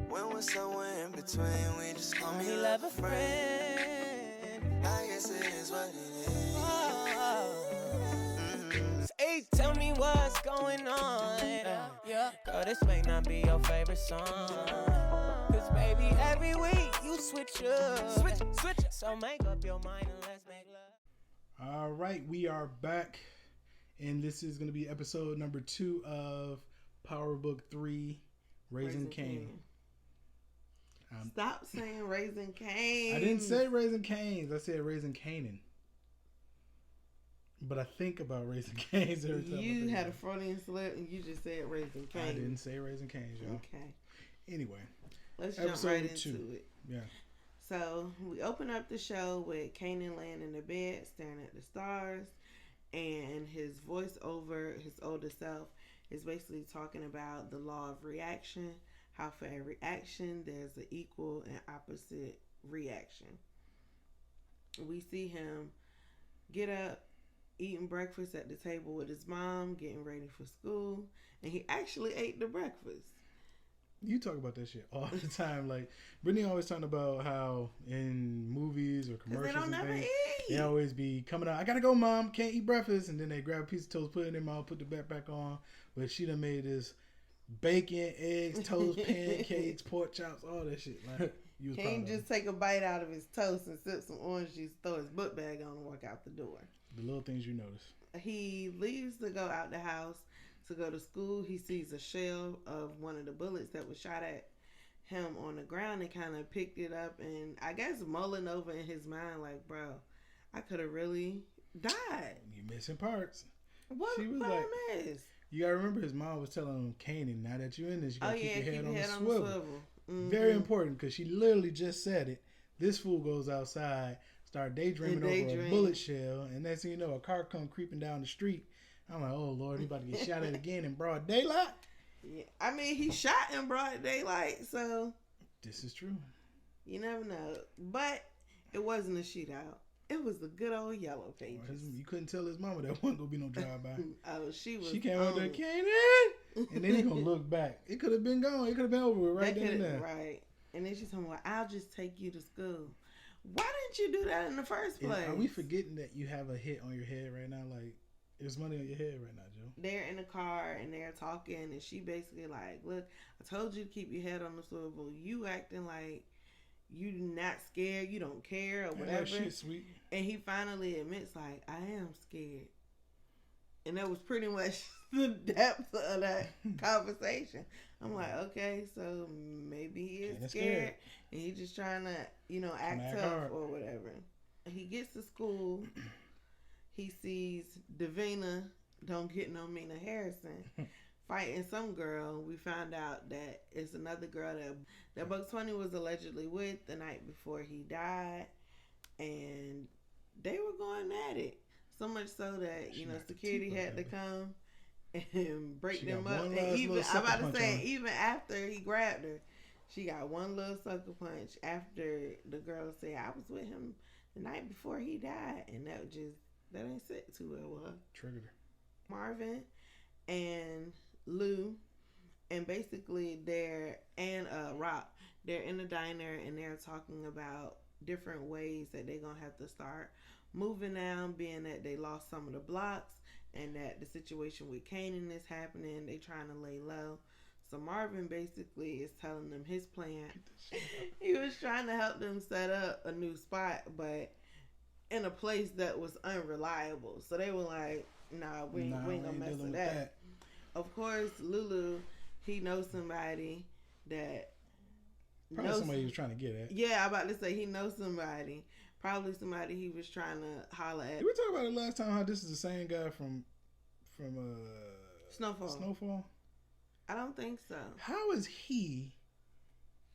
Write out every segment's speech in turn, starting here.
When we're somewhere in between, we just call me lover friend. I guess it is what it is. Hey, tell me what's going on. Yeah, girl, this may not be your favorite song. Cause baby, every week you switch up. Switch. So make up your mind and let's make love. All right, we are back. And this is going to be episode number 2 of Power Book 3, Raising Cain. Stop saying Raising Cain. I didn't say Raising Canes. I said Raising Kanan. But I think about Raising Canes every time. You had a Freudian slip and you just said Raising Cain. I didn't say Raising Canes, y'all. Okay. Anyway. Let's jump right into it. Yeah. So, we open up the show with Kanan laying in the bed, staring at the stars. And his voiceover, his older self, is basically talking about the law of reaction. How for every action, there's an equal and opposite reaction. We see him get up, eating breakfast at the table with his mom, getting ready for school. And he actually ate the breakfast. You talk about that shit all the time. Like, Brittany always talking about how in movies or commercials and things, they always be coming out, I gotta go, mom, can't eat breakfast. And then they grab a piece of toast, put it in their mouth, put the backpack on. But she done made this bacon, eggs, toast, pancakes, pork chops, all that shit. Like, you was Can't just take a bite out of his toast and sip some orange juice, throw his book bag on and walk out the door. The little things you notice. He leaves to go out the house to go to school. He sees a shell of one of the bullets that was shot at him on the ground and kind of picked it up and I guess mulling over in his mind like, bro, I could have really died. You missing parts. What she was like, I miss? You gotta remember his mom was telling him, Kanan, now that you're in this, you gotta keep your head on the swivel. Mm-hmm. Very important because she literally just said it. This fool goes outside, start daydreaming over a bullet shell, and next thing you know, a car come creeping down the street. I'm like, oh Lord, he about to get shot at again in broad daylight. Yeah, I mean, he shot in broad daylight, so this is true. You never know, but it wasn't a shootout. It was the good old yellow pages. You couldn't tell his mama that wasn't gonna be no drive-by. Oh, she came out there, Kanan, and then he gonna look back. It could have been gone. It could have been over with right then and there. Right. And then she's talking about, I'll just take you to school. Why didn't you do that in the first place? Are we forgetting that you have a hit on your head right now? Like, there's money on your head right now, Joe. They're in the car and they're talking, and she basically like, look, I told you to keep your head on the swivel. You acting like you not scared, you don't care or whatever. Shit, sweet. And he finally admits like, I am scared. And that was pretty much the depth of that conversation. I'm like, okay, so maybe he is scared. And he's just trying to, act tough or whatever. He gets to school. He sees Davina, don't get no Mina Harrison, fighting some girl. We found out that it's another girl that Bugs Bunny was allegedly with the night before he died. And they were going at it. So much so that, security had to come and break them up. And even after he grabbed her, she got one little sucker punch after the girl said, I was with him the night before he died. And that ain't sit too well with her. Triggered her. Marvin and Lou, and basically Rock, they're in the diner and they're talking about different ways that they're gonna have to start moving now, being that they lost some of the blocks and that the situation with Kanan is happening. They trying to lay low. So Marvin basically is telling them his plan. He was trying to help them set up a new spot, but in a place that was unreliable. So they were like, nah, we ain't gonna mess with that. Of course, Lulu, he knows somebody that probably somebody he was trying to get at. Yeah, I'm about to say he knows somebody. Probably somebody he was trying to holler at. Did we talk about it last time how this is the same guy from Snowfall? I don't think so. How is he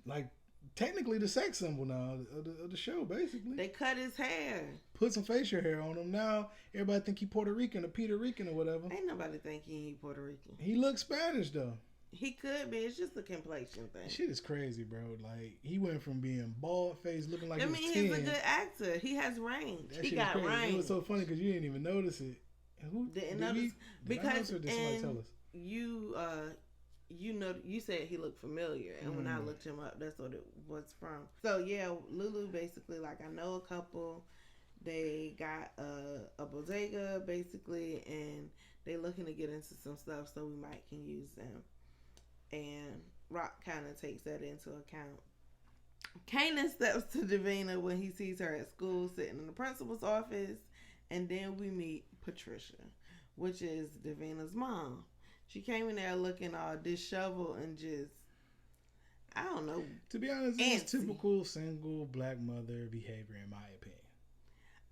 like technically the sex symbol now of the show, basically? They cut his hair. Put some facial hair on him. Now everybody think he Puerto Rican or Puerto Rican or whatever. Ain't nobody think he Puerto Rican. He looks Spanish though. He could be. It's just a complexion thing. Shit is crazy, bro. Like, he went from being bald faced looking like he was 10. He's a good actor. He has range. He got range. It was so funny because you didn't even notice it. Who didn't notice? Because or did somebody tell us? You you said he looked familiar, and when I looked him up, that's what it was from. So yeah, Lulu basically, like, I know a couple. They got a bodega basically, and they looking to get into some stuff, so we might can use them. And Rock kind of takes that into account. Kanan steps to Davina when he sees her at school sitting in the principal's office, and then we meet Patricia, which is Davina's mom. She came in there looking all disheveled and just, I don't know. To be honest, it's typical single black mother behavior, in my opinion.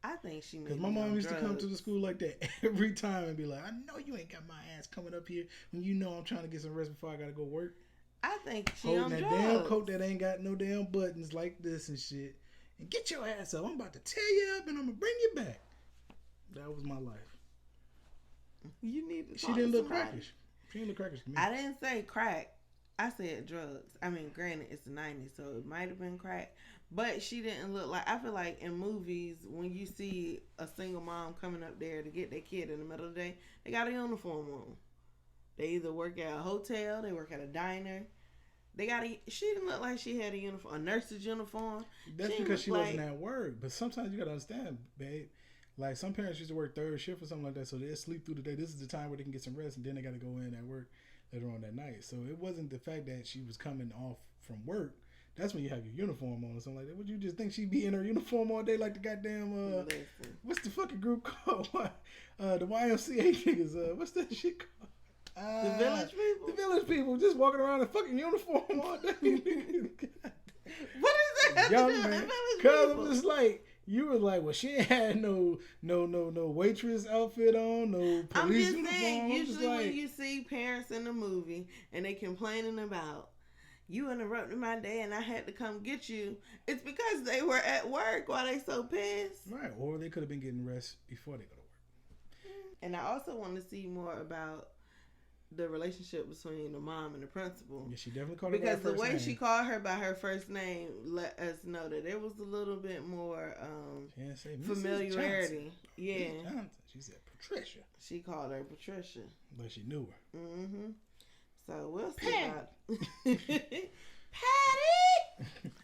I think she, because my mom used to come to the school like that every time and be like, I know you ain't got my ass coming up here when you know I'm trying to get some rest before I gotta go work. I think she holding on that drugs. Damn coat that ain't got no damn buttons like this and shit. And get your ass up. I'm about to tear you up and I'm gonna bring you back. That was my life. You need to. She didn't look crackish. She didn't look crackish to me. I didn't say crack. I said drugs. I mean, granted, it's the 90s, so it might have been crack. But she didn't look like... I feel like in movies, when you see a single mom coming up there to get their kid in the middle of the day, they got a uniform on. They either work at a hotel, they work at a diner. She didn't look like she had a uniform, a nurse's uniform. That's because she wasn't at work. But sometimes you got to understand, babe. Like, some parents used to work third shift or something like that, so they sleep through the day. This is the time where they can get some rest, and then they got to go in at work later on that night. So it wasn't the fact that she was coming off from work. That's when you have your uniform on or something like that. Would you just think she'd be in her uniform all day like the goddamn, what's the fucking group called? The YMCA niggas, what's that shit called? The Village People? The Village People, just walking around in fucking uniform all day. What is that? Young man. Cause I'm just like, you were like, well, she ain't had no waitress outfit on, no police uniform. I'm just saying, usually when you see parents in the movie and they complaining about, you interrupted my day and I had to come get you, it's because they were at work while they so pissed. Right, or they could have been getting rest before they go to work. And I also want to see more about the relationship between the mom and the principal. Yeah, she definitely called her by her first name. Because the way she called her by her first name let us know that there was a little bit more familiarity. Yeah. She said Patricia. She called her Patricia. But she knew her. Mm-hmm. So we'll see about Patty!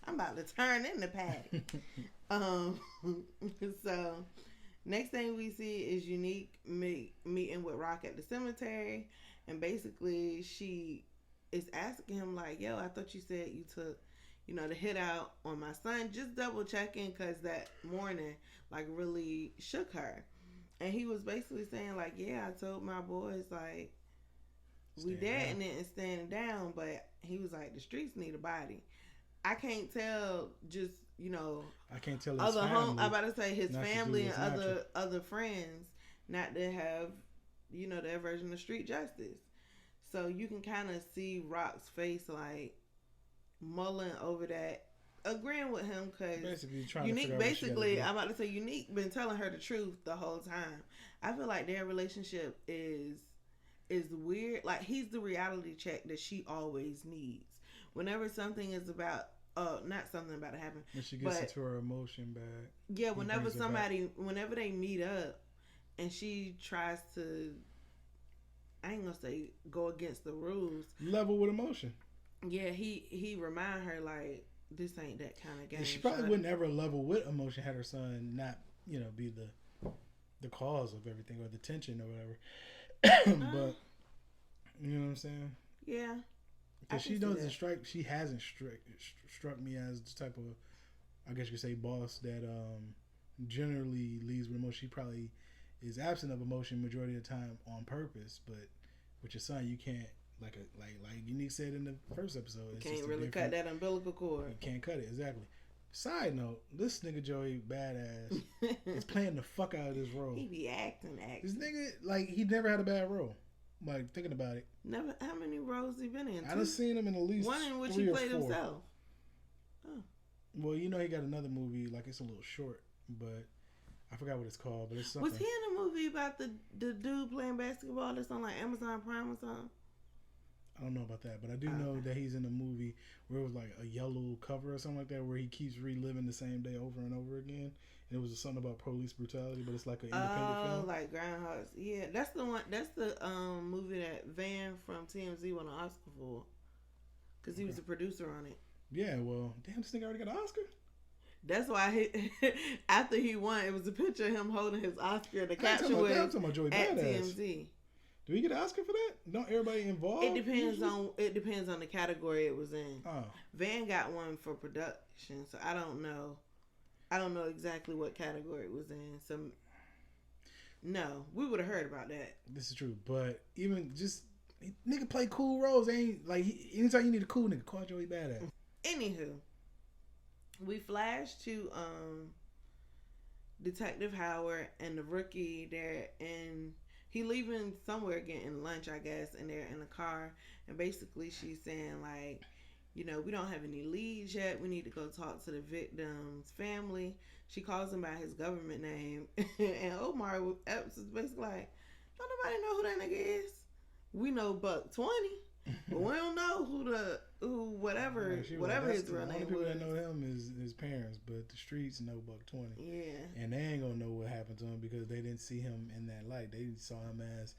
I'm about to turn into Patty. So next thing we see is Unique meeting with Rock at the cemetery. And basically she is asking him like, yo, I thought you said you took, the hit out on my son. Just double checking because that morning like really shook her. And he was basically saying like, yeah, I told my boys like, we dead in it and standing down, but he was like, the streets need a body. I can't tell just, I can't tell his family. I'm about to say his family and other friends not to have, their version of street justice. So you can kind of see Rock's face like mulling over that, agreeing with him because basically trying Unique, to basically, I'm about to say Unique been telling her the truth the whole time. I feel like their relationship is weird. Like, he's the reality check that she always needs. Whenever something is about, not something about to happen. When she gets into her emotion back. Yeah, whenever they meet up and she tries to, I ain't gonna say go against the rules. Level with emotion. Yeah, he remind her like, this ain't that kind of game. And she probably wouldn't ever level with emotion had her son not, be the cause of everything or the tension or whatever. But you know what I'm saying? Yeah. Because she hasn't struck me as the type of, I guess you could say, boss that generally leads with emotion. She probably is absent of emotion majority of the time on purpose. But with your son, you can't, like Unique said in the first episode, you can't really cut that umbilical cord. You can't cut it, exactly. Side note, this nigga Joey Badass is playing the fuck out of this role. He be acting. This nigga, like, he never had a bad role. Like, thinking about it. Never. How many roles he been in? I done seen him in at least one in which 3 he or played 4. himself. Oh. Well, he got another movie, like, it's a little short, but I forgot what it's called, but it's something. Was he in a movie about the dude playing basketball that's on, like, Amazon Prime or something? I don't know about that, but I do know that he's in a movie where it was like a yellow cover or something like that, where he keeps reliving the same day over and over again, It was something about police brutality, but it's like an independent film. Like Groundhogs. Yeah, that's the one. That's the movie that Van from TMZ won an Oscar for, because he was the producer on it. Yeah, well, damn, this nigga already got an Oscar. That's why after he won, it was a picture of him holding his Oscar. The caption was at TMZ. Do we get an Oscar for that? Don't everybody involved? It depends on the category it was in. Oh. Van got one for production, so I don't know. I don't know exactly what category it was in. So no, we would have heard about that. This is true, but even just nigga play cool roles. Ain't like anytime you need a cool nigga, call Joey Badass. Anywho, we flash to Detective Howard and the rookie there, and he leaving somewhere getting lunch, I guess, and they're in the car, and basically she's saying like, you know, we don't have any leads yet. We need to go talk to the victim's family. She calls him by his government name, and Omar Epps is basically like, don't nobody know who that nigga is. We know $120, but we don't know whatever his real name was. The only people that know him is his parents, but the streets know $120. Yeah. And they ain't gonna know what happened to him because they didn't see him in that light. They saw him as,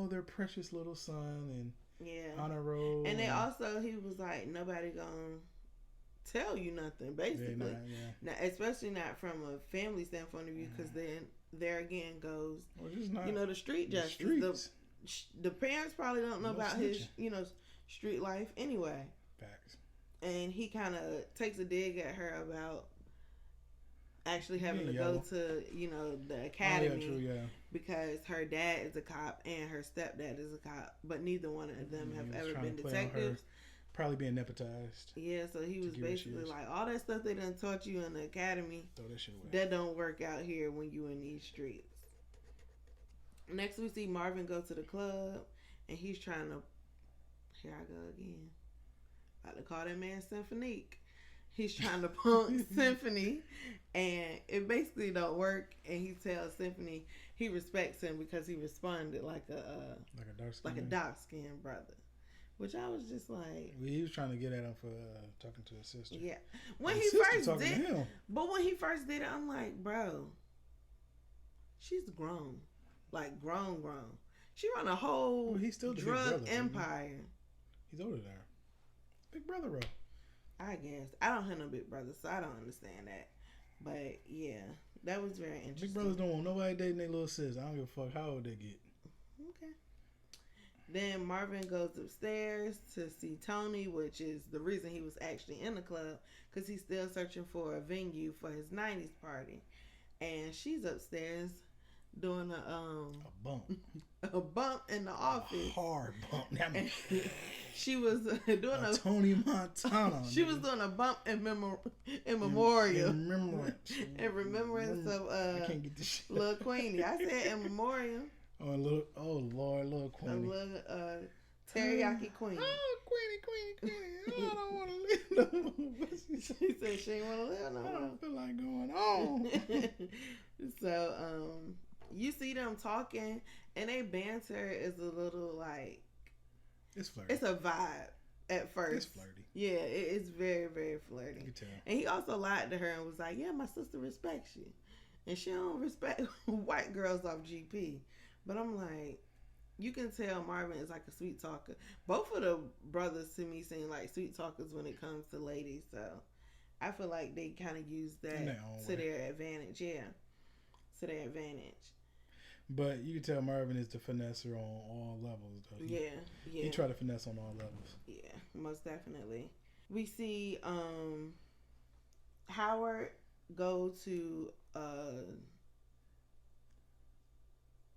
their precious little son and honor roll. And they also, he was like, nobody gonna tell you nothing, basically. Now, especially not from a family standpoint of view, because then there again goes, the street justice. The parents probably don't know about his, street life anyway. Facts. And he kind of takes a dig at her about actually having to go to, the academy because her dad is a cop and her stepdad is a cop, but neither one of them have ever been detectives. Probably being nepotized. Yeah, so he was basically like, all that stuff they done taught you in the academy, throw that shit away. That don't work out here when you in these streets. Next we see Marvin go to the club and he's trying to, here I go again, about to call that man Symphonique. He's trying to punk Symphony, and it basically don't work. And he tells Symphony he respects him because he responded like a dark skinned brother, which I was just like. Well, he was trying to get at him for talking to his sister. Yeah, when he first did it, I'm like, bro, she's grown, like grown. She run a whole drug empire. He's older than her. Big brother role. I guess. I don't have no big brother, so I don't understand that. But, yeah, that was very interesting. Big brothers don't want nobody dating their little sis. I don't give a fuck how old they get. Okay. Then Marvin goes upstairs to see Tony, which is the reason he was actually in the club, because he's still searching for a venue for his 90s party. And she's upstairs doing a bump. A bump in the office. A hard bump. She was doing a Tony Montana. She was doing a bump in memorial. In remembrance of I can't get this shit. Lil Queenie. I said in memoriam. Lord, Lil Queenie. Teriyaki Queen. Oh, Queenie. Oh, I don't want to live no more. She said she ain't want to live no more. I don't feel like going on. So, you see them talking, and they banter is a little like... It's flirty. It's a vibe at first. It's flirty. Yeah, it's very, very flirty. You can tell. And he also lied to her and was like, yeah, my sister respects you. And she don't respect white girls off GP. But I'm like, you can tell Marvin is like a sweet talker. Both of the brothers to me seem like sweet talkers when it comes to ladies. So I feel like they kind of use that to their advantage. Yeah, to their advantage. But you can tell Marvin is the finesser on all levels, though. Yeah. He tried to finesse on all levels. Yeah, most definitely. We see Howard go to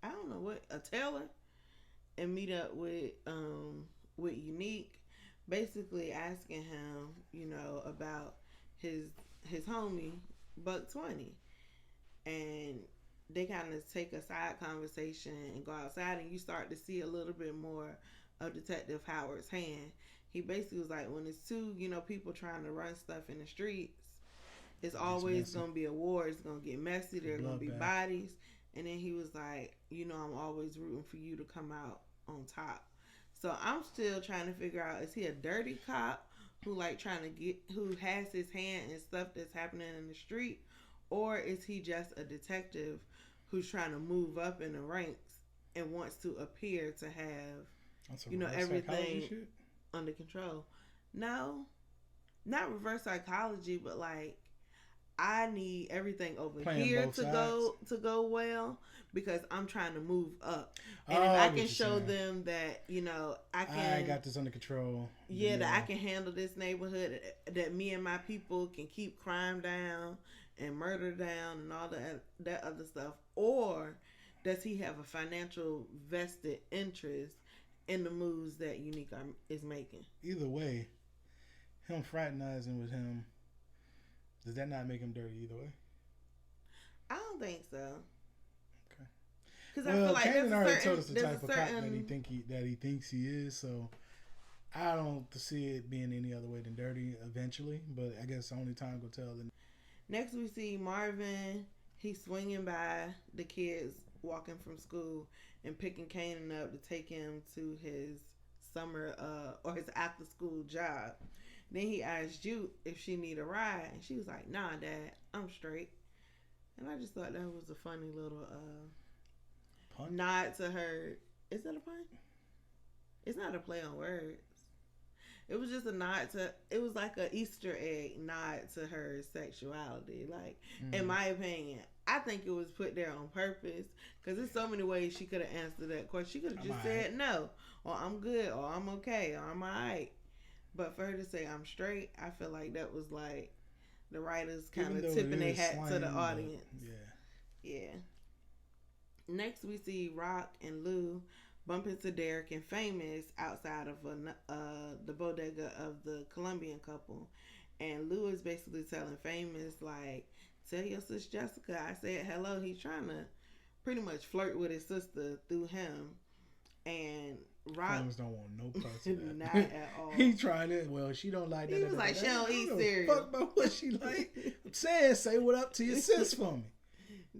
I don't know what, a tailor, and meet up with Unique, basically asking him, about his homie $120, and they kind of take a side conversation and go outside, and you start to see a little bit more of Detective Howard's hand. He basically was like, when it's two, people trying to run stuff in the streets, it's always going to be a war. It's going to get messy. There are going to be bodies. And then he was like, I'm always rooting for you to come out on top. So I'm still trying to figure out, is he a dirty cop who has his hand in stuff that's happening in the street? Or is he just a detective who's trying to move up in the ranks and wants to appear to have, everything under control? No, not reverse psychology, but like, I need everything over here to go well because I'm trying to move up. And if I can show them that, I got this under control. Yeah, that I can handle this neighborhood, that me and my people can keep crime down and murder down and all that other stuff. Or does he have a financial vested interest in the moves that Unique is making? Either way, him fraternizing with him, does that not make him dirty either way? I don't think so. Okay. Because I feel like Kanan already told us the type of cop that he thinks he is, so I don't see it being any other way than dirty eventually. But I guess only time will tell. Next, we see Marvin. He's swinging by the kids walking from school and picking Kanan up to take him to his summer or his after school job. Then he asked Jude if she need a ride, and she was like, "Nah, Dad, I'm straight." And I just thought that was a funny little nod to her. Is that a pun? It's not a play on words. It was just a nod to. It was like a Easter egg nod to her sexuality. Like, in my opinion, I think it was put there on purpose because there's so many ways she could have answered that question. She could have just said no, or I'm good, or I'm okay, or I'm alright. But for her to say I'm straight, I feel like that was like the writers kind of tipping their hat to the audience. Yeah. Next, we see Rock and Lou bump into Derek and Famous outside of the bodega of the Colombian couple. And Lou is basically telling Famous, like, tell your sis Jessica I said hello. He's trying to pretty much flirt with his sister through him. And Rock Famous don't want no parts of that. Not at all. He trying it. Well, she don't like that. He was like, she don't eat cereal. Fuck about what she like. I'm saying, say what up to your sis for me.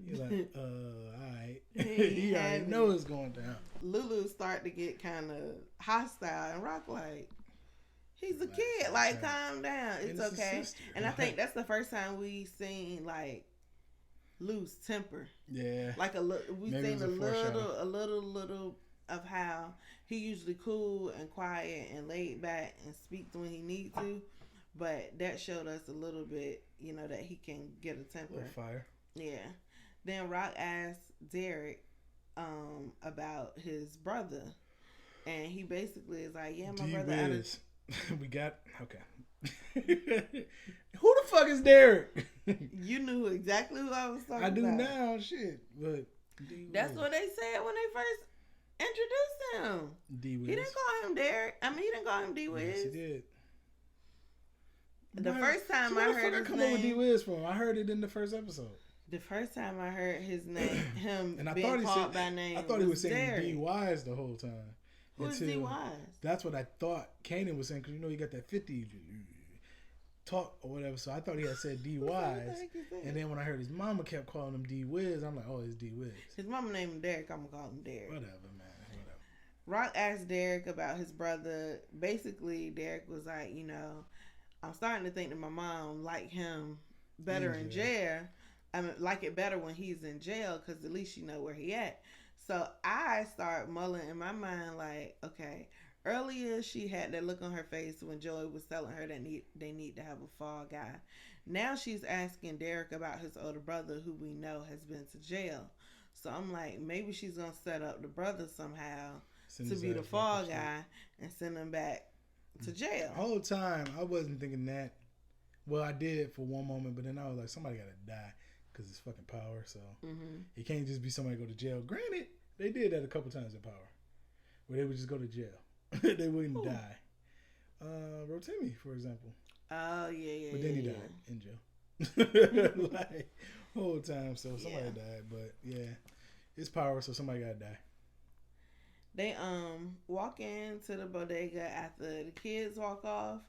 He's like, alright. He already knows it's going down. Lulu start to get kind of hostile, and Rock like, he's a kid. Like, calm down. It's okay. And I think that's the first time we seen like lose temper. Yeah. Like we seen a little of how he usually cool and quiet and laid back and speaks when he needs to, but that showed us a little bit, that he can get a temper. A little fire. Yeah. Then Rock asked Derek about his brother, and he basically is like, "Yeah, my brother." We got okay. Who the fuck is Derek? You knew exactly who I was talking about. I do now, shit. But that's what they said when they first introduced him. D-Wiz. He didn't call him Derek. I mean, he didn't call him D-Wiz. Yes, he did. The first time I heard his come name, up with D-Wiz from? I heard it in the first episode. The first time I heard his name, him and I being thought he called said, by name, I thought he was saying Derek. D-Wise the whole time. Who's D-Wise? That's what I thought Kanan was saying, because you got that 50 talk or whatever. So I thought he had said D-Wise. And then when I heard his mama kept calling him D-Wiz, I'm like, oh, it's D-Wiz. His mama named him Derek. I'm going to call him Derek. Whatever, man. Whatever. Rock asked Derek about his brother. Basically, Derek was like, I'm starting to think that my mom liked him better in jail. I mean, like it better when he's in jail because at least you know where he at. So I start mulling in my mind like, okay, earlier she had that look on her face when Joey was telling her that they need to have a fall guy. Now she's asking Derek about his older brother who we know has been to jail. So I'm like, maybe she's going to set up the brother somehow to be the fall guy and send him back to jail. The whole time I wasn't thinking that. Well, I did for one moment, but then I was like, somebody got to die. Because it's fucking Power, so it can't just be somebody go to jail. Granted, they did that a couple times in Power, where they would just go to jail. They wouldn't die. Rotimi, for example. Oh, yeah. But then he died in jail. Like, whole time, so somebody died. But, yeah, it's Power, so somebody got to die. They walk into the bodega after the kids walk off,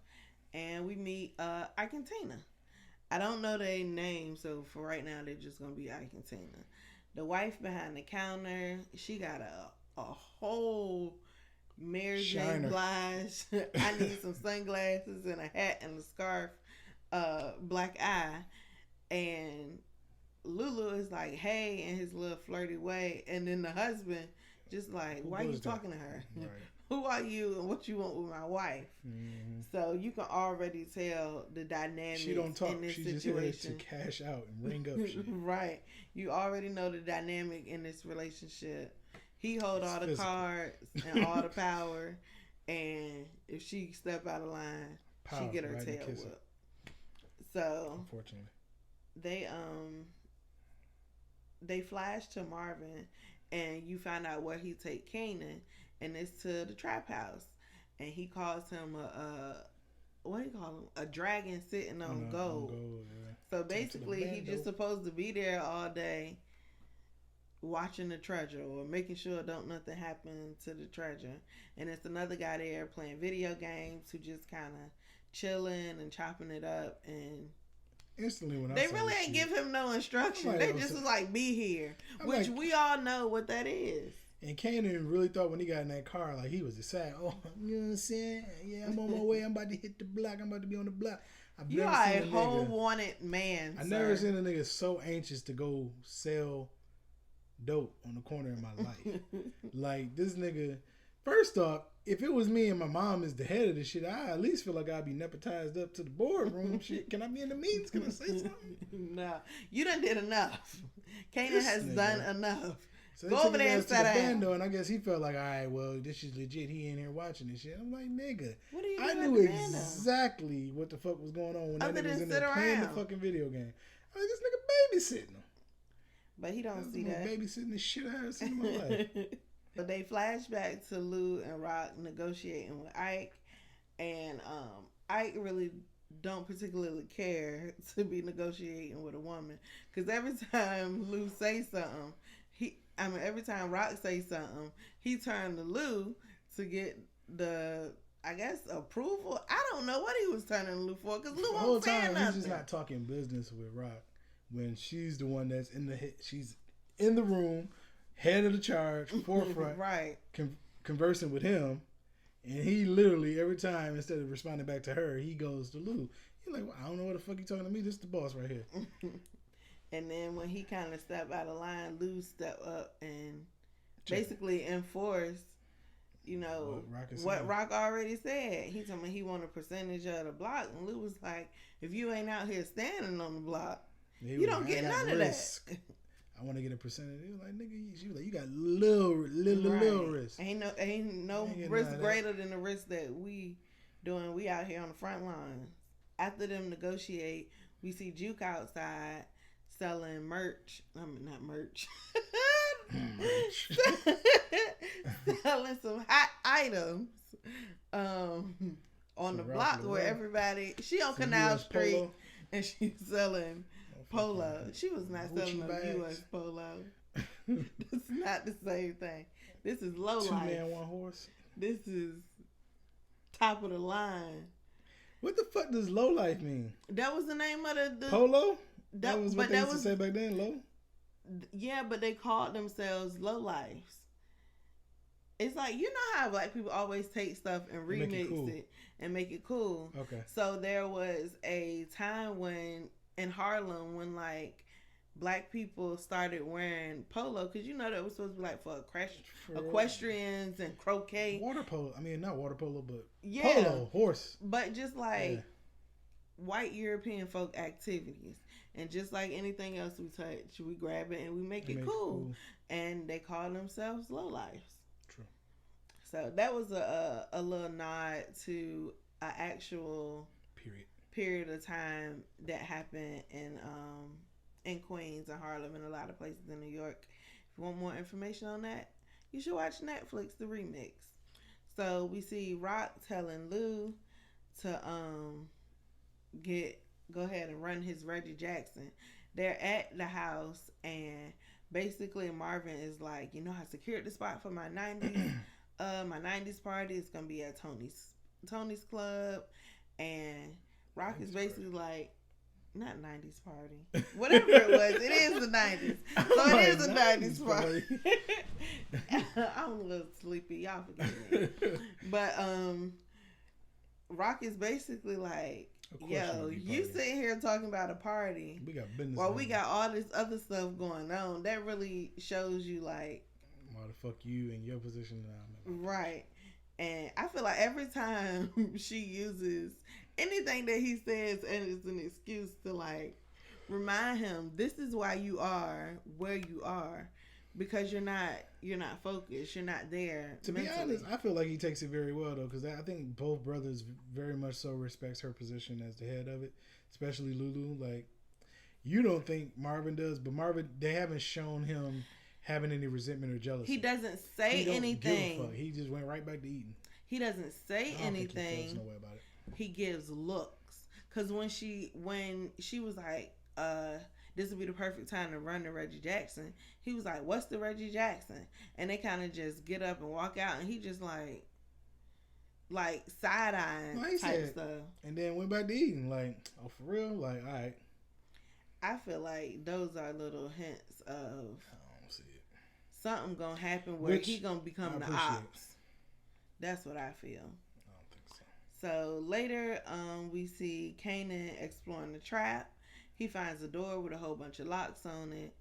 and we meet Argentina. I don't know their name, so for right now, they're just going to be Argentina. The wife behind the counter, she got a whole Mary J. Blige. I need some sunglasses and a hat and a scarf, black eye. And Lulu is like, hey, in his little flirty way. And then the husband just like, why are you talking to her? Right. Who are you and what you want with my wife? Mm-hmm. So you can already tell the dynamic in this situation. Just here to cash out and ring up shit. Right. You already know the dynamic in this relationship. He hold all the cards and all the power. And if she step out of line, she get her tail whipped. So unfortunately, they flash to Marvin, and you find out where he take Kanan, and it's to the trap house, and he calls him a dragon sitting on gold. Yeah. So basically, he just supposed to be there all day, watching the treasure or making sure don't nothing happen to the treasure. And it's another guy there playing video games who just kind of chilling and chopping it up. And instantly when they really ain't give him no instruction. They just was like, be here, which we all know what that is. And Kanan really thought when he got in that car, like he was excited. Oh, you know what I'm saying? Yeah, I'm on my way. I'm about to hit the block. I'm about to be on the block. You are a whole wanted man. I never seen a nigga so anxious to go sell dope on the corner in my life. Like this nigga, first off, if it was me and my mom is the head of this shit, I at least feel like I'd be nepotized up to the boardroom. Shit, can I be in the meetings? Can I say something? No, you done did enough. Kanan has done enough. So go over there and sit down. And I guess he felt like, all right, well, this is legit. He in here watching this shit. I'm like, nigga, what are you I knew exactly what the fuck was going on when that nigga was in there playing the fucking video game. I was like, this nigga babysitting him. But he don't see that. Babysitting the shit I ever seen in my life. But they flash back to Lou and Rock negotiating with Ike. And Ike really don't particularly care to be negotiating with a woman. Because every time Lou say something, every time Rock say something, he turned to Lou to get the, I guess, approval. I don't know what he was turning to Lou for, because Lou won't say nothing. He's just not talking business with Rock when she's the one that's she's in the room, head of the charge, forefront, right, conversing with him, and he literally every time, instead of responding back to her, he goes to Lou. He's like, well, I don't know what the fuck you talking to me. This is the boss right here. And then when he kind of stepped out of line, Lou stepped up and basically enforced, what Rock already said. He told me he wanted a percentage of the block, and Lou was like, if you ain't out here standing on the block, you don't get none of that. I want to get a percentage. He was like, nigga, she was like, you got little risk. Ain't no risk greater than the risk that we doing. We out here on the front lines. After them negotiate, we see Juke outside selling merch. Not merch. Selling some hot items on the block where everybody. She on Canal Street polo. And she's selling polo. She was not selling a U.S. polo. It's not the same thing. This is low life. 2 man, 1 horse. This is top of the line. What the fuck does low life mean? That was the name of the polo. That was what they used to say back then. Low. Yeah, but they called themselves low lives. It's like, you know how black people always take stuff and remix it and make it cool. Okay. So there was a time in Harlem when like black people started wearing polo, because that was supposed to be like for equestrians and croquet. Water polo. I mean, not water polo, but polo, horse. But just like white European folk activities. And just like anything else we touch, we grab it and we make it cool. And they call themselves lowlifes. True. So that was a little nod to an actual period of time that happened in Queens and Harlem and a lot of places in New York. If you want more information on that, you should watch Netflix, The Remix. So we see Rock telling Lou to go ahead and run his Reggie Jackson. They're at the house, and basically Marvin is like, I secured the spot for my 90s my 90s party. It's gonna be at Tony's club, and Rock is basically like, not 90s party, whatever it was. It is the 90s, so it is a 90s party. I'm a little sleepy, y'all forgive me. But Rock is basically like, Yo, you sitting here talking about a party. We got business. Well, we got all this other stuff going on. That really shows you, like, why the fuck you in your position now? Right. And I feel like every time she uses anything that he says and it's an excuse to, like, remind him, this is why you are where you are. Because you're not focused. You're not there. To mentally. Be honest, I feel like he takes it very well, though, because I think both brothers very much so respects her position as the head of it, especially Lulu. Like, you don't think Marvin does, but Marvin, they haven't shown him having any resentment or jealousy. He doesn't say anything. Give a fuck. He just went right back to eating. He doesn't say anything. He feels no way about it. He gives looks. Because when she was like, this would be the perfect time to run to Reggie Jackson, he was like, what's the Reggie Jackson? And they kind of just get up and walk out, and he just like side-eyeing type stuff. And then went back to eating. Like, oh, for real? Like, all right. I feel like those are little hints of I don't see it. Something gonna happen where he gonna become the ops. That's what I feel. I don't think so. So later, we see Kanan exploring the trap. He finds a door with a whole bunch of locks on it,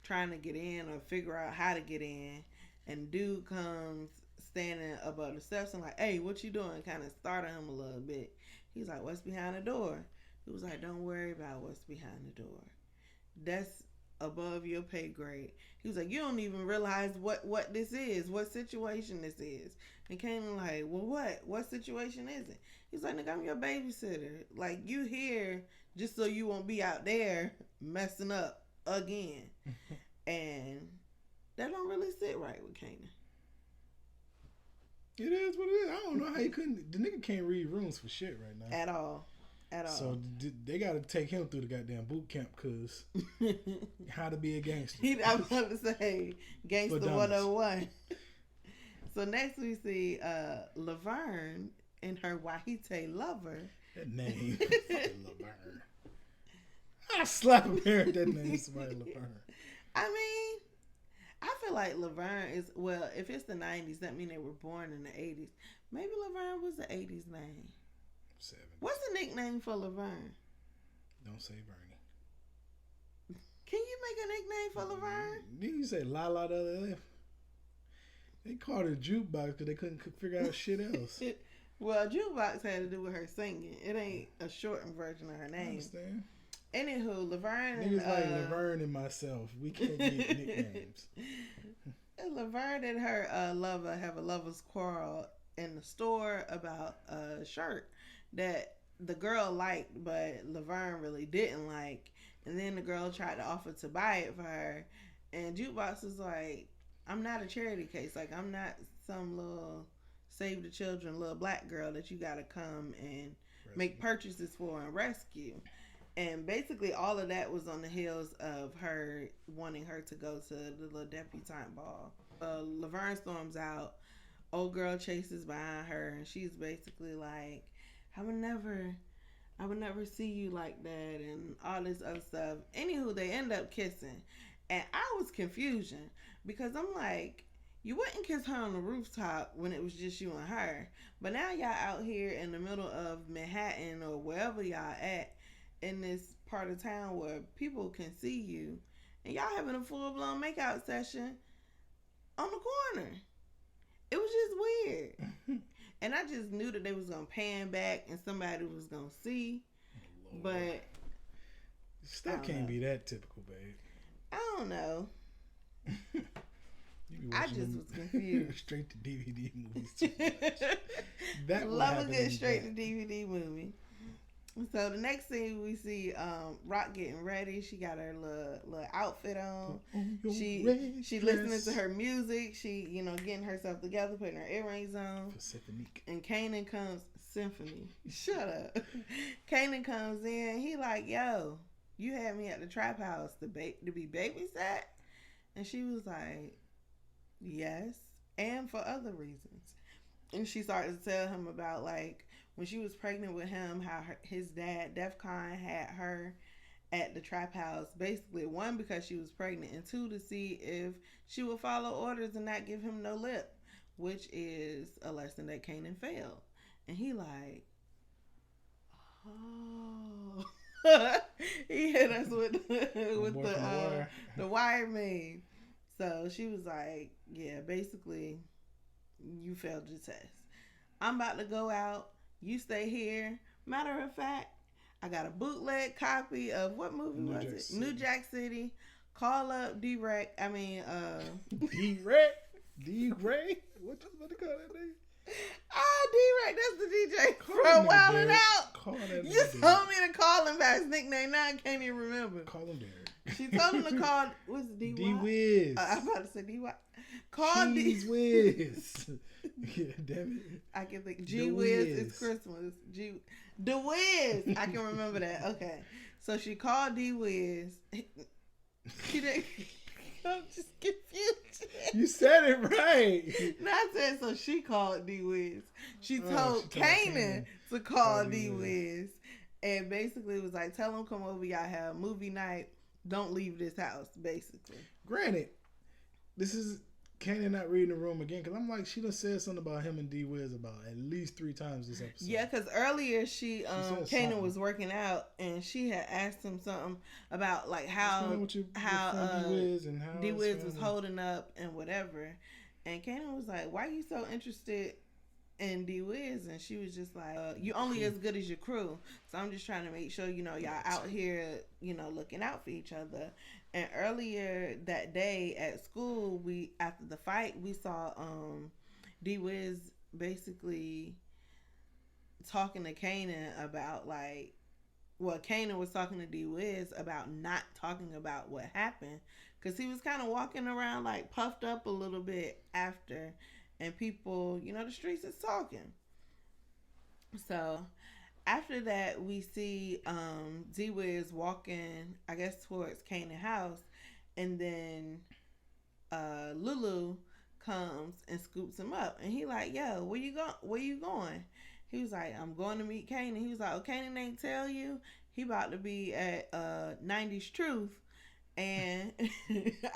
trying to get in or figure out how to get in. And dude comes standing above the steps and like, hey, what you doing? Kind of startle him a little bit. He's like, what's behind the door? He was like, don't worry about what's behind the door. That's above your pay grade. He was like, you don't even realize what this is, what situation this is. And Kanan like, well, what situation is it? He's like, nigga, I'm your babysitter. Like, you here just so you won't be out there messing up again. And that don't really sit right with Kanan. It is what it is. I don't know how he couldn't. The nigga can't read rooms for shit right now. At all. So they got to take him through the goddamn boot camp, cause how to be a gangster. I was about to say Gangster 101. So next we see Laverne and her Wahite lover. That name, Laverne. I slap a pair of that name, somebody Laverne. I mean, I feel like Laverne is, well, if it's the 90s, that means they were born in the 80s. Maybe Laverne was the 80s name. 70s. What's the nickname for Laverne? Don't say Bernie. Can you make a nickname for Laverne? Didn't you say Lala the other day? They called her Jukebox because they couldn't figure out shit else. Well, Jukebox had to do with her singing. It ain't a shortened version of her name. I understand. Anywho, Laverne and... Niggas like Laverne and myself. We can't get nicknames. Laverne and her lover have a lover's quarrel in the store about a shirt that the girl liked, but Laverne really didn't like. And then the girl tried to offer to buy it for her. And Jukebox was like, I'm not a charity case. Like, I'm not some little save the children little black girl that you got to come and make purchases for and rescue. And basically all of that was on the heels of her wanting her to go to the little debutante ball. Laverne storms out. Old girl chases behind her, and she's basically like, I would never see you like that, and all this other stuff. Anywho, they end up kissing. And I was confusion because I'm like, you wouldn't kiss her on the rooftop when it was just you and her. But now y'all out here in the middle of Manhattan or wherever y'all at in this part of town where people can see you, and y'all having a full-blown makeout session on the corner. It was just weird. And I just knew that they was going to pan back and somebody was going to see. Lord. But stuff can't be that typical, babe. I don't know. I just was confused. Straight to DVD movies too much. That love a good straight to DVD movie. So the next scene we see Rock getting ready. She got her little outfit on. She listening to her music. She getting herself together, putting her earrings on. And Kanan comes. Symphony. Shut up. Kanan comes in. He like, yo, you had me at the trap house to be babysat, and she was like, yes, and for other reasons. And she started to tell him about like when she was pregnant with him, how his dad, DEFCON, had her at the trap house, basically, one, because she was pregnant, and two, to see if she would follow orders and not give him no lip, which is a lesson that Kanan failed. And he like, oh, Oh. He hit us with the wire meme. So she was like, yeah, basically, you failed your test. I'm about to go out. You stay here. Matter of fact, I got a bootleg copy of what movie was it? New Jack City. Call up D-Rec. D-Rec? D-Ray? What you about to call that name? D-Rec, that's the DJ from Wild 'N Out. You told me to call him by his nickname. Now I can't even remember. Call him Derek. She told him to call, what's it, D-Y? D-Wiz. I'm about to say D-Y. Call D-Wiz. Yeah, damn it. I can think. G-Wiz is Christmas. D-Wiz. I can remember that. Okay. So she called D-Wiz. She didn't. I'm just confused. You said it right. No, I said so. She called D-Wiz. She told Kanan to call D-Wiz, and basically was like, "Tell him come over. Y'all have movie night. Don't leave this house." Basically. Granted, this is Kanan not reading the room again because I'm like, she done said something about him and D-Wiz about at least 3 times this episode. Yeah, because earlier Kanan was working out and she had asked him something about like how D-Wiz was holding up and whatever, and Kanan was like, "Why are you so interested in D-Wiz?" And she was just like, "You only as good as your crew, so I'm just trying to make sure y'all out here looking out for each other." And earlier that day at school, after the fight, we saw D-Wiz basically talking to Kanan about Kanan was talking to D-Wiz about not talking about what happened because he was kind of walking around like puffed up a little bit after, and people, the streets is talking. So after that, we see D-Wiz walking, I guess, towards Kanan's house, and then Lulu comes and scoops him up, and he like, "Yo, where you going?" He was like, "I'm going to meet Kanan." He was like, "Oh, Kanan ain't tell you? He about to be at 90s Truth, and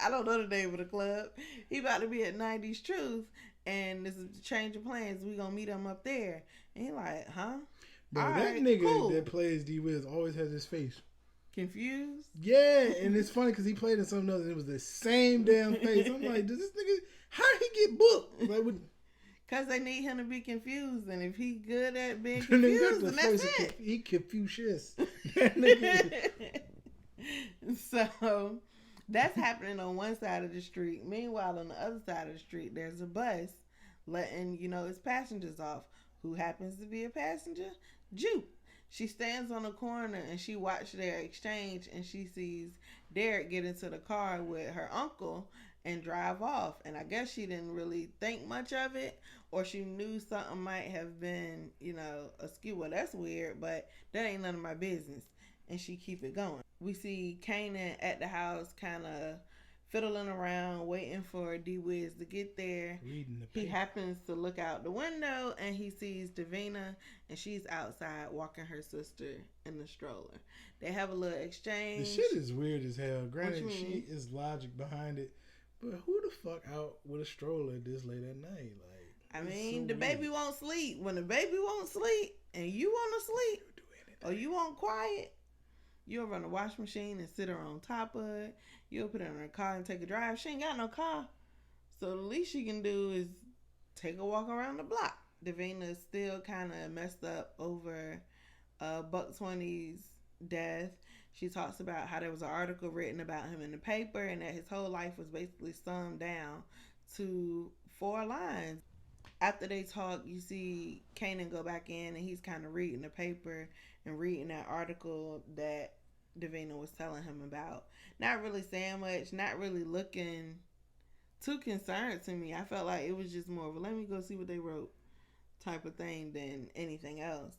I don't know the name of the club. He about to be at 90s Truth, and this is a change of plans. We gonna meet him up there." And he like, "Huh?" Bro, that nigga that plays D-Wiz always has his face confused. Yeah, and it's funny because he played in something else and it was the same damn face. I'm like, does this nigga, how did he get booked? Like, because they need him to be confused, and if he good at being confused, then that's it. He Confucius. So that's happening on one side of the street. Meanwhile, on the other side of the street, there's a bus letting its passengers off. Who happens to be a passenger? Jupe. She stands on the corner and she watched their exchange, and she sees Derek get into the car with her uncle and drive off. And I guess she didn't really think much of it, or she knew something might have been, askew. Well, that's weird, but that ain't none of my business. And she keep it going. We see Kanan at the house kind of fiddling around, waiting for D-Wiz to get there. He happens to look out the window and he sees Davina, and she's outside walking her sister in the stroller. They have a little exchange. The shit is weird as hell. Granted, she is logic behind it, but who the fuck out with a stroller this late at night? The baby won't sleep. When the baby won't sleep and you want to sleep or you want quiet, you'll run a wash machine and sit her on top of it. You'll put her in her car and take a drive. She ain't got no car. So the least she can do is take a walk around the block. Davina is still kind of messed up over Buck 20's death. She talks about how there was an article written about him in the paper and that his whole life was basically summed down to 4 lines. After they talk, you see Kanan go back in and he's kind of reading the paper and reading that article that Davina was telling him about. Not really saying much, not really looking too concerned to me. I felt like it was just more of a let me go see what they wrote type of thing than anything else.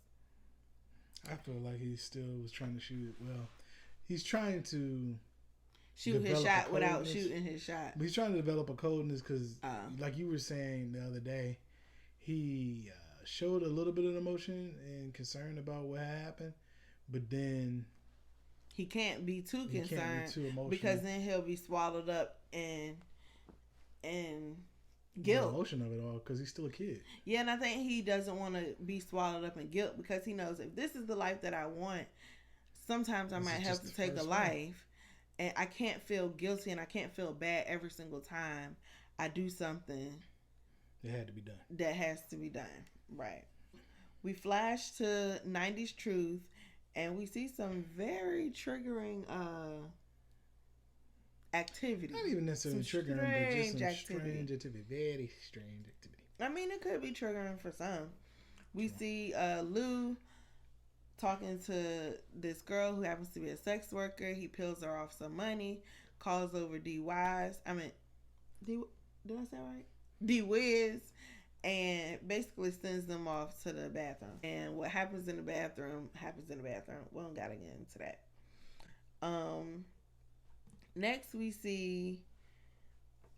I feel like he still was trying to shoot it well. He's trying to shoot his shot without shooting his shot. But he's trying to develop a coldness because, like you were saying the other day, he showed a little bit of emotion and concern about what happened, but then he can't be too concerned because then he'll be swallowed up in guilt, the emotion of it all, because he's still a kid. Yeah, and I think he doesn't want to be swallowed up in guilt because he knows if this is the life that I want, sometimes I might have to take a life, and I can't feel guilty and I can't feel bad every single time I do something that had to be done. That has to be done, right? We flash to 90s Truth, and we see some very triggering activity. Not even necessarily triggering, but just some strange activity. Very strange activity. I mean, it could be triggering for some. We see Lou talking to this girl who happens to be a sex worker. He peels her off some money, calls over D-Wiz. I mean, did I say right? D-Wiz. And basically sends them off to the bathroom. And what happens in the bathroom happens in the bathroom. We don't gotta get into that. Next we see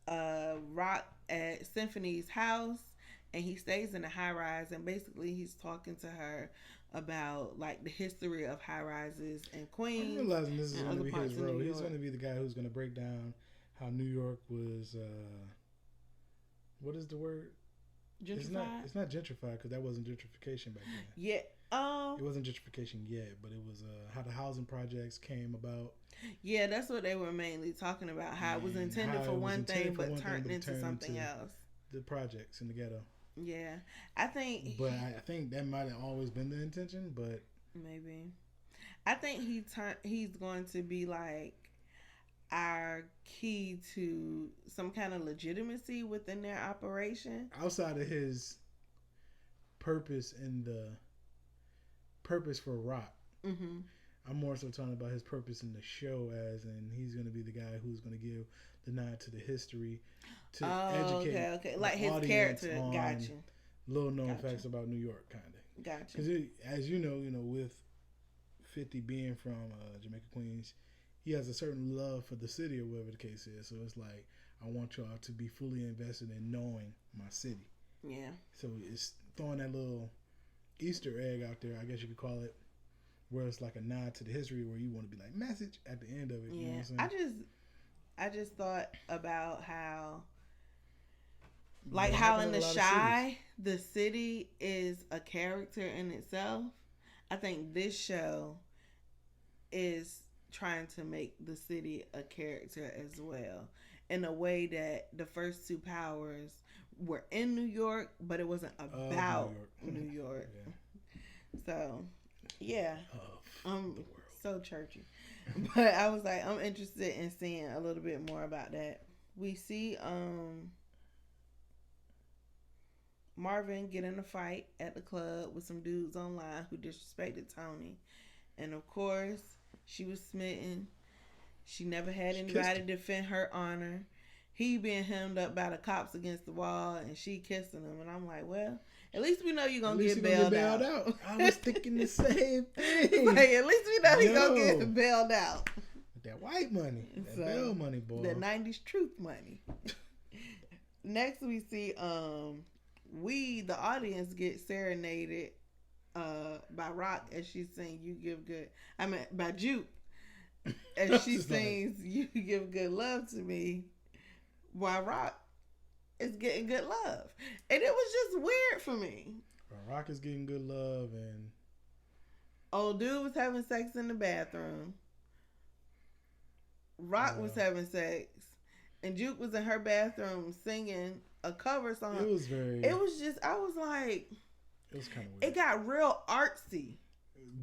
Rock at Symphony's house, and he stays in a high rise, and basically he's talking to her about like the history of high rises in Queens. I'm realizing this is going to be his role. He's going to be the guy who's going to break down how New York was. What is the word? Gentrified? It's not gentrified, because that wasn't gentrification back then. Yeah. It wasn't gentrification yet, but it was how the housing projects came about. Yeah, that's what they were mainly talking about. How it was intended for one thing, but turned into something else. The projects in the ghetto. Yeah, I think. But I think that might have always been the intention, but maybe. I think he's going to be like our key to some kind of legitimacy within their operation. Outside of his purpose and the purpose for Rock, I'm more so talking about his purpose in the show, as in he's going to be the guy who's going to give the nod to the history, to educate okay. Like his character. Gotcha. Little known facts about New York, kind of. Gotcha. Because as you know, with 50 being from Jamaica Queens, he has a certain love for the city, or whatever the case is. So it's like, I want y'all to be fully invested in knowing my city. Yeah. So it's throwing that little Easter egg out there, I guess you could call it, where it's like a nod to the history, where you want to be like message at the end of it. Yeah. You know what I'm saying? I just thought about how, like how in The Chi, the city is a character in itself. I think this show is trying to make the city a character as well, in a way that the first two powers were in New York, but it wasn't about New York. Yeah. So, yeah, I'm so churchy, but I was like, I'm interested in seeing a little bit more about that. We see Marvin get in a fight at the club with some dudes online who disrespected Tony, and of course, she was smitten. She never had anybody defend her honor. He being hemmed up by the cops against the wall, and she kissing him. And I'm like, well, at least we know you're going to get bailed out. I was thinking the same thing. Like, at least we know he's going to get bailed out. With that white money. That bail money, boy. The 90s truth money. Next, we see we, the audience, get serenaded by Rock as she sings "You Give Good." I mean, by Juke as she sings "You Give Good Love to Me," while Rock is getting good love, and it was just weird for me. Rock is getting good love, and old dude was having sex in the bathroom. Rock was having sex, and Juke was in her bathroom singing a cover song. It was very. It was just. I was like. It was kind of weird. It got real artsy.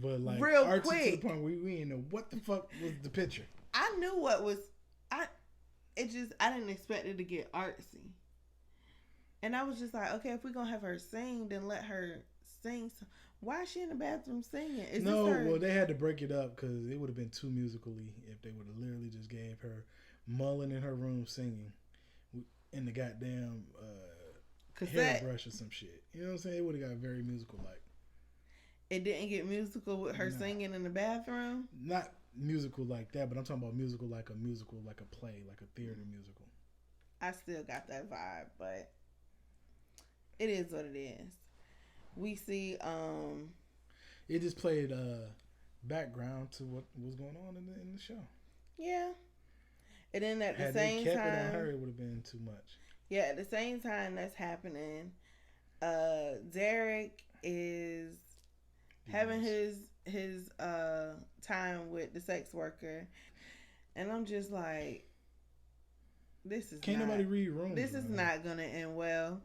But like real artsy quick. to the point where we didn't know what the fuck was the picture. I knew what was. I didn't expect it to get artsy. And I was just like, okay, if we're gonna have her sing, then let her sing. Why is she in the bathroom singing? Well, they had to break it up because it would have been too musically if they would have literally just gave her mulling in her room singing in the goddamn hairbrush or some shit. You know what I'm saying? It would have got very musical like. It didn't get musical with her singing in the bathroom? Not musical like that, but I'm talking about musical, like a play, like a theater musical. I still got that vibe, but it is what it is. We see it just played background to what was going on in the show. Yeah. And then at the Had same they kept time, it on her, it would have been too much. Yeah, at the same time that's happening, Derek is having his time with the sex worker, and I'm just like, this is can't nobody read rooms. This is not gonna end well.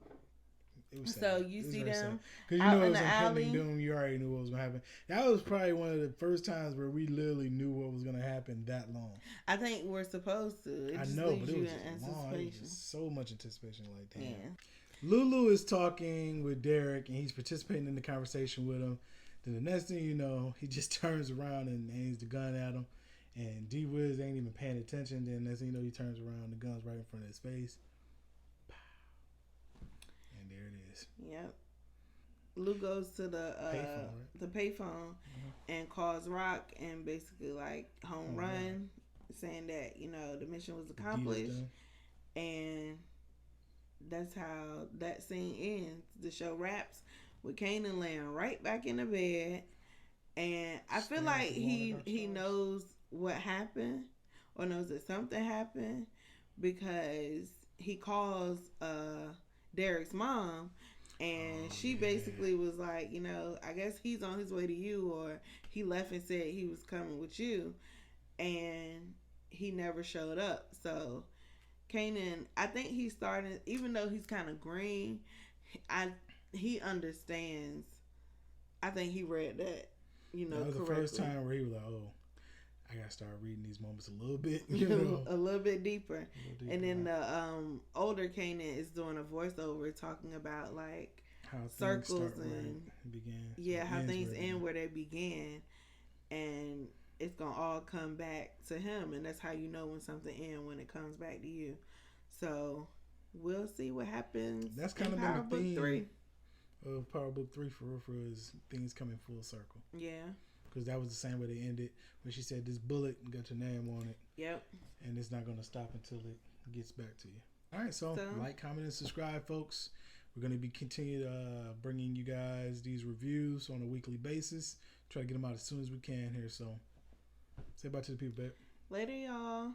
So you see them because you know it was impending doom. You already knew what was gonna happen. That was probably one of the first times where we literally knew what was gonna happen that long. I think we're supposed to. I know, but it was long. It was so much anticipation. Like, damn. Yeah. Lulu is talking with Derek, and he's participating in the conversation with him. Then the next thing you know, he just turns around and aims the gun at him. And D-Wiz ain't even paying attention. Then next thing you know, he turns around, the gun's right in front of his face. And there it is. Yep. Lou goes to the payphone and calls Rock and basically like home run, saying that, you know, the mission was accomplished. And that's how that scene ends. The show wraps with Kanan laying right back in the bed. And I feel like he knows what happened, or knows that something happened, because he calls Derek's mom, and she basically was like, you know, I guess he's on his way to you, or he left and said he was coming with you, and he never showed up. So Kanan, I think he's starting, even though he's kind of green, he understands. I think he read that, you know, that was correctly. The first time where he was like, oh, I gotta start reading these moments a little bit, you know, a little bit deeper. And then the older Kanan is doing a voiceover talking about like how circles and began. How things end where they began, and it's gonna all come back to him, and that's how you know when something ends, when it comes back to you. So we'll see what happens. That's kind of been the theme 3 of Power Book 3 for is things coming full circle. Yeah. Because that was the same way they ended, when she said this bullet got your name on it. Yep. And it's not going to stop until it gets back to you. All right, so like, comment, and subscribe, folks. We're going to be continue bringing you guys these reviews on a weekly basis. Try to get them out as soon as we can here. So say bye to the people, babe. Later, y'all.